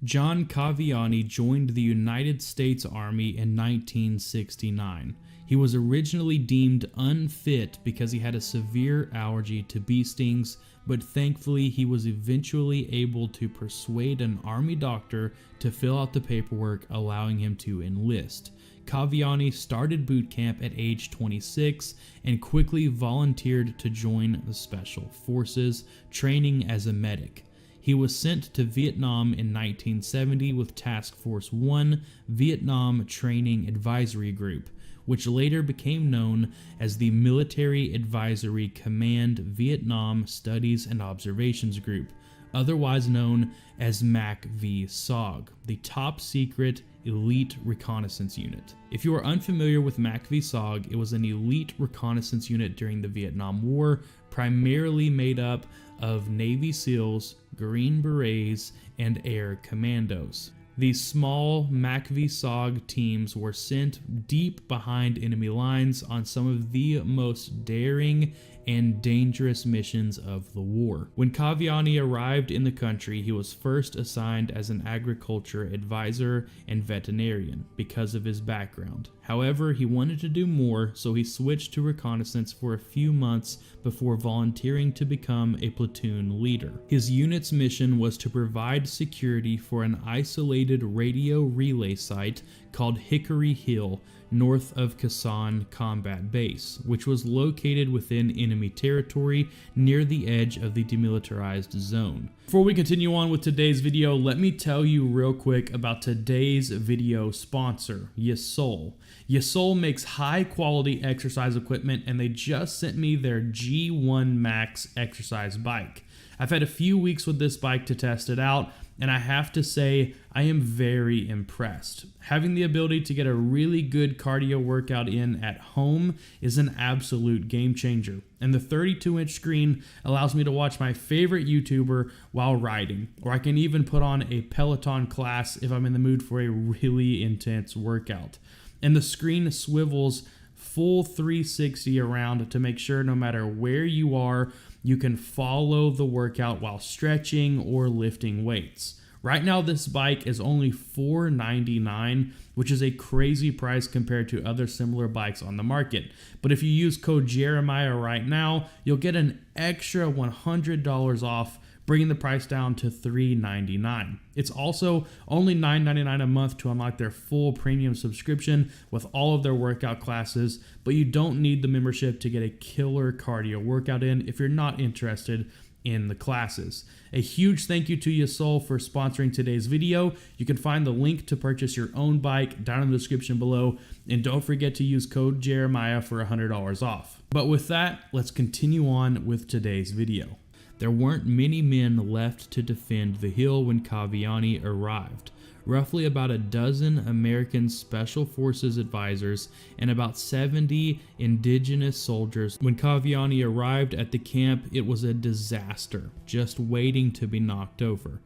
John Caviani joined the United States Army in 1969. He was originally deemed unfit because he had a severe allergy to bee stings, but thankfully he was eventually able to persuade an army doctor to fill out the paperwork allowing him to enlist. Caviani started boot camp at age 26 and quickly volunteered to join the Special Forces, training as a medic. He was sent to Vietnam in 1970 with Task Force 1 Vietnam Training Advisory Group, which later became known as the Military Advisory Command Vietnam Studies and Observations Group, otherwise known as MAC-V-SOG, the top secret elite reconnaissance unit. If you are unfamiliar with MAC-V-SOG, it was an elite reconnaissance unit during the Vietnam War, primarily made up of Navy SEALs, Green Berets, and Air Commandos. These small MAC-V-SOG teams were sent deep behind enemy lines on some of the most daring and dangerous missions of the war. When Caviani arrived in the country, he was first assigned as an agriculture advisor and veterinarian because of his background. However, he wanted to do more, so he switched to reconnaissance for a few months before volunteering to become a platoon leader. His unit's mission was to provide security for an isolated radio relay site called Hickory Hill, north of Kasan Combat Base, which was located within enemy territory near the edge of the demilitarized zone. Before we continue on with today's video, let me tell you real quick about today's video sponsor, Yesol. Yesol makes high quality exercise equipment, and they just sent me their G1 Max exercise bike. I've had a few weeks with this bike to test it out, and I have to say I am very impressed. Having the ability to get a really good cardio workout in at home is an absolute game changer. And the 32-inch screen allows me to watch my favorite YouTuber while riding, or I can even put on a Peloton class if I'm in the mood for a really intense workout. And the screen swivels full 360 around to make sure no matter where you are, you can follow the workout while stretching or lifting weights. Right now, this bike is only $499, which is a crazy price compared to other similar bikes on the market. But if you use code Jeremiah right now, you'll get an extra $100 off, bringing the price down to $399. It's also only $9.99 a month to unlock their full premium subscription with all of their workout classes, but you don't need the membership to get a killer cardio workout in if you're not interested in the classes. A huge thank you to Yesol for sponsoring today's video. You can find the link to purchase your own bike down in the description below, and don't forget to use code Jeremiah for $100 off. But with that, let's continue on with today's video. There weren't many men left to defend the hill when Caviani arrived. Roughly about a dozen American Special Forces advisors and about 70 indigenous soldiers. When Caviani arrived at the camp, it was a disaster, just waiting to be knocked over.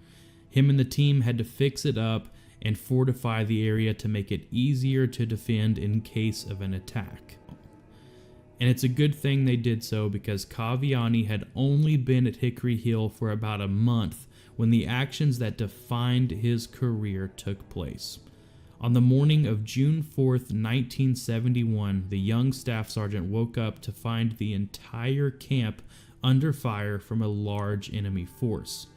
Him and the team had to fix it up and fortify the area to make it easier to defend in case of an attack. And it's a good thing they did so, because Caviani had only been at Hickory Hill for about a month when the actions that defined his career took place. On the morning of June 4th, 1971, the young staff sergeant woke up to find the entire camp under fire from a large enemy force.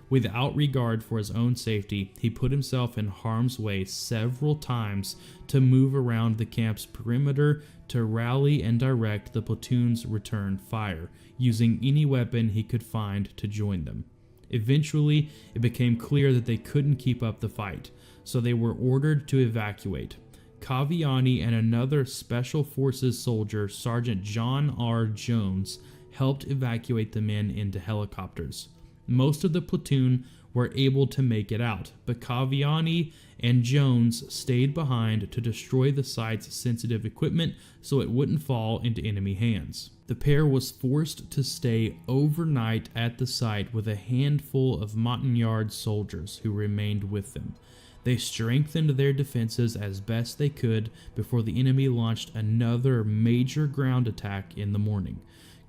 Without regard for his own safety, he put himself in harm's way several times to move around the camp's perimeter to rally and direct the platoon's return fire, using any weapon he could find to join them. Eventually, it became clear that they couldn't keep up the fight, so they were ordered to evacuate. Caviani and another Special Forces soldier, Sergeant John R. Jones, helped evacuate the men into helicopters. Most of the platoon were able to make it out, but Caviani and Jones stayed behind to destroy the site's sensitive equipment so it wouldn't fall into enemy hands. The pair was forced to stay overnight at the site with a handful of Montagnard soldiers who remained with them. They strengthened their defenses as best they could before the enemy launched another major ground attack in the morning.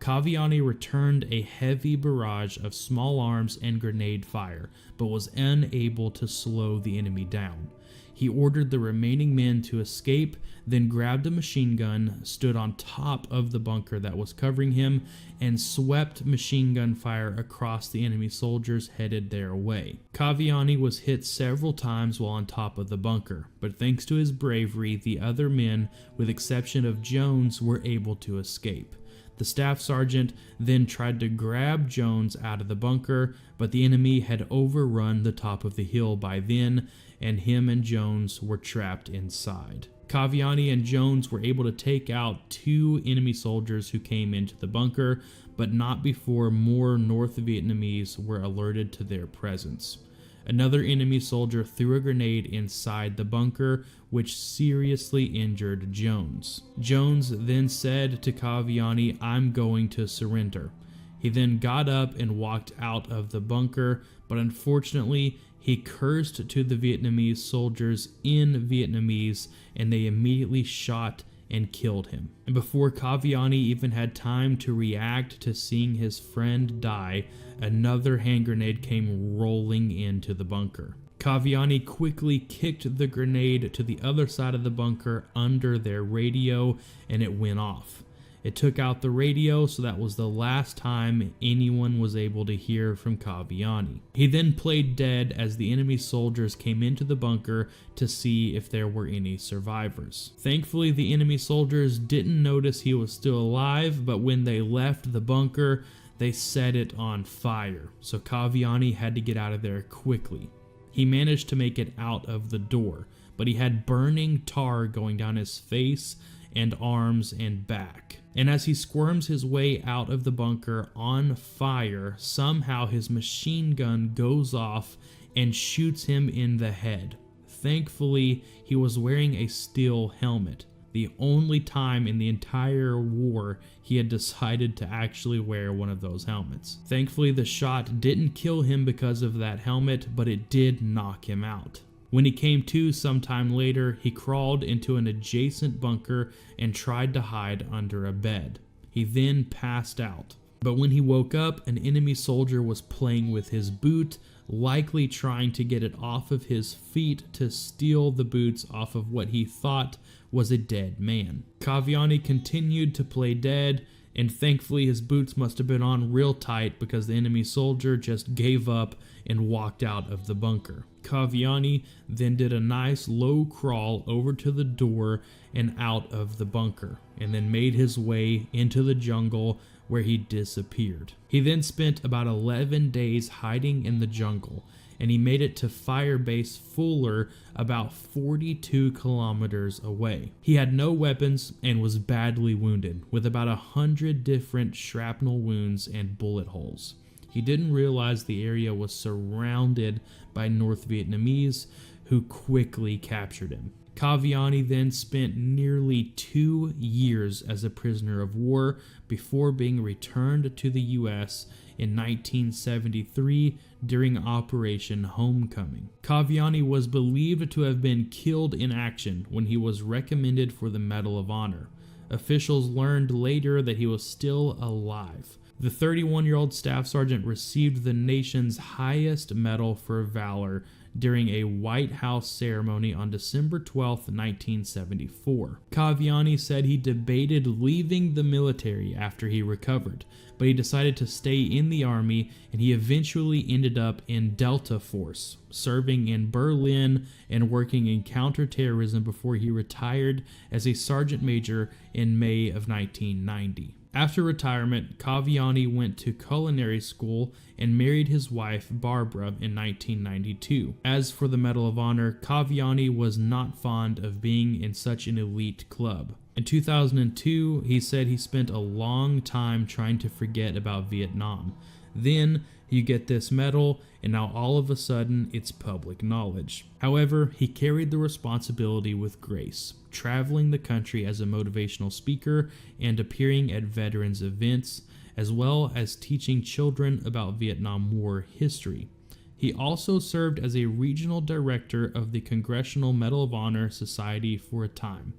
Kaviani returned a heavy barrage of small arms and grenade fire, but was unable to slow the enemy down. He ordered the remaining men to escape, then grabbed a machine gun, stood on top of the bunker that was covering him, and swept machine gun fire across the enemy soldiers headed their way. Kaviani was hit several times while on top of the bunker, but thanks to his bravery, the other men, with exception of Jones, were able to escape. The staff sergeant then tried to grab Jones out of the bunker, but the enemy had overrun the top of the hill by then, and him and Jones were trapped inside. Kaviani and Jones were able to take out 2 enemy soldiers who came into the bunker, but not before more North Vietnamese were alerted to their presence. Another enemy soldier threw a grenade inside the bunker, which seriously injured Jones. Jones then said to Kaviani, "I'm going to surrender." He then got up and walked out of the bunker, but unfortunately, he cursed to the Vietnamese soldiers in Vietnamese, and they immediately shot and killed him. And before Kaviani even had time to react to seeing his friend die, another hand grenade came rolling into the bunker. Kaviani quickly kicked the grenade to the other side of the bunker under their radio, and it went off. It took out the radio, so that was the last time anyone was able to hear from Kaviani. He then played dead as the enemy soldiers came into the bunker to see if there were any survivors. Thankfully, the enemy soldiers didn't notice he was still alive, but when they left the bunker, they set it on fire, so Kaviani had to get out of there quickly. He managed to make it out of the door, but he had burning tar going down his face and arms and back. And as he squirms his way out of the bunker on fire, somehow his machine gun goes off and shoots him in the head. Thankfully, he was wearing a steel helmet, the only time in the entire war he had decided to actually wear one of those helmets. Thankfully, the shot didn't kill him because of that helmet, but it did knock him out. When he came to sometime later, he crawled into an adjacent bunker and tried to hide under a bed. He then passed out. But when he woke up, an enemy soldier was playing with his boot, likely trying to get it off of his feet to steal the boots off of what he thought was a dead man. Kaviani continued to play dead, and thankfully his boots must have been on real tight because the enemy soldier just gave up and walked out of the bunker. Kaviani then did a nice low crawl over to the door and out of the bunker, and then made his way into the jungle where he disappeared. He then spent about 11 days hiding in the jungle, and he made it to Fire Base Fuller, about 42 kilometers away. He had no weapons and was badly wounded, with about 100 different shrapnel wounds and bullet holes. He didn't realize the area was surrounded by North Vietnamese, who quickly captured him. Kaviani then spent nearly 2 years as a prisoner of war before being returned to the U.S. in 1973 during Operation Homecoming. Kaviani was believed to have been killed in action when he was recommended for the Medal of Honor. Officials learned later that he was still alive. The 31-year-old staff sergeant received the nation's highest medal for valor during a White House ceremony on December 12, 1974. Kaviani said he debated leaving the military after he recovered, but he decided to stay in the army, and he eventually ended up in Delta Force, serving in Berlin and working in counterterrorism before he retired as a sergeant major in May of 1990. After retirement, Kaviani went to culinary school and married his wife Barbara in 1992. As for the Medal of Honor, Kaviani was not fond of being in such an elite club. In 2002, he said he spent a long time trying to forget about Vietnam. Then you get this medal, and now all of a sudden it's public knowledge. However, he carried the responsibility with grace, traveling the country as a motivational speaker and appearing at veterans events, as well as teaching children about Vietnam War history. He also served as a regional director of the Congressional Medal of Honor Society for a time.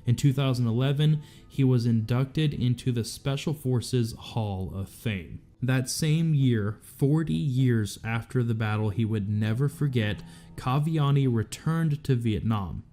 In 2011, he was inducted into the Special Forces Hall of Fame. That same year, 40 years after the battle he would never forget, Kaviani returned to Vietnam.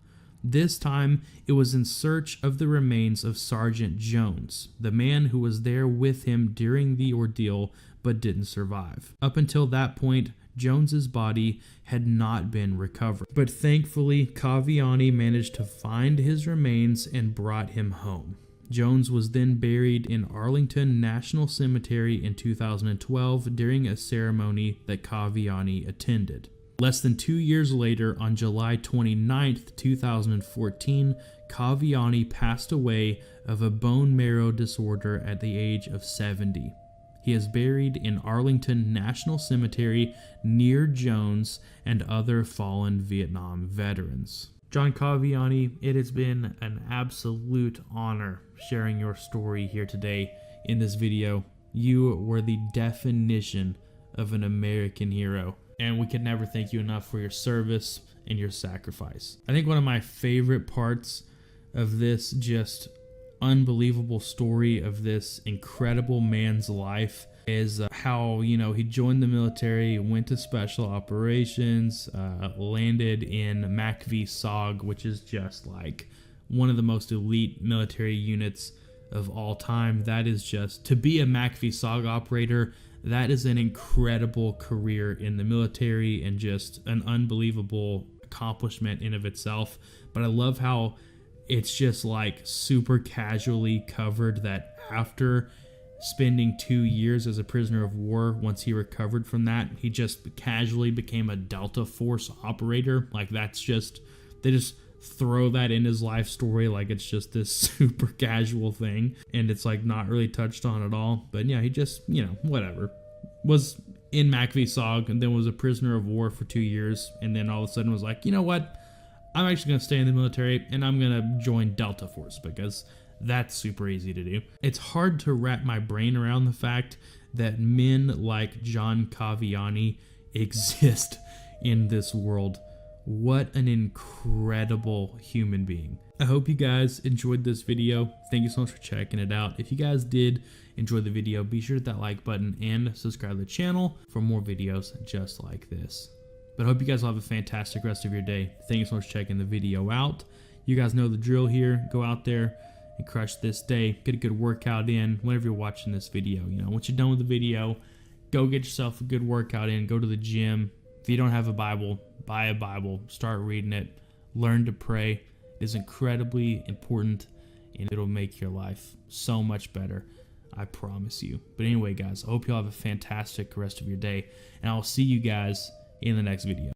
This time, it was in search of the remains of Sergeant Jones, the man who was there with him during the ordeal but didn't survive. Up until that point, Jones's body had not been recovered. But thankfully, Kaviani managed to find his remains and brought him home. Jones was then buried in Arlington National Cemetery in 2012 during a ceremony that Kaviani attended. Less than 2 years later, on July 29, 2014, Kaviani passed away of a bone marrow disorder at the age of 70. He is buried in Arlington National Cemetery near Jones and other fallen Vietnam veterans. John Kaviani, it has been an absolute honor sharing your story here today in this video. You were the definition of an American hero, and we can never thank you enough for your service and your sacrifice. I think one of my favorite parts of this just unbelievable story of this incredible man's life is how, he joined the military, went to special operations, landed in MACV SOG, which is just like one of the most elite military units of all time. That is just, to be a MACV SOG operator, that is an incredible career in the military and just an unbelievable accomplishment in of itself. But I love how it's just like super casually covered that after spending 2 years as a prisoner of war, once he recovered from that, he just casually became a Delta Force operator. Like, that's just, they just throw that in his life story like it's just this super casual thing, and it's like not really touched on at all. But yeah, he just, whatever, was in MACV SOG and then was a prisoner of war for 2 years, and then all of a sudden was like, you know what, I'm actually going to stay in the military and I'm going to join Delta Force because that's super easy to do. It's hard to wrap my brain around the fact that men like John Kaviani exist in this world. What an incredible human being. I hope you guys enjoyed this video. Thank you so much for checking it out. If you guys did enjoy the video, be sure to hit that like button and subscribe to the channel for more videos just like this. But I hope you guys will have a fantastic rest of your day. Thank you so much for checking the video out. You guys know the drill here. Go out there and crush this day. Get a good workout in whenever you're watching this video. Once you're done with the video, go get yourself a good workout in. Go to the gym. If you don't have a Bible, buy a Bible. Start reading it. Learn to pray. It is incredibly important, and it'll make your life so much better. I promise you. But anyway, guys, I hope you all have a fantastic rest of your day, and I'll see you guys in the next video.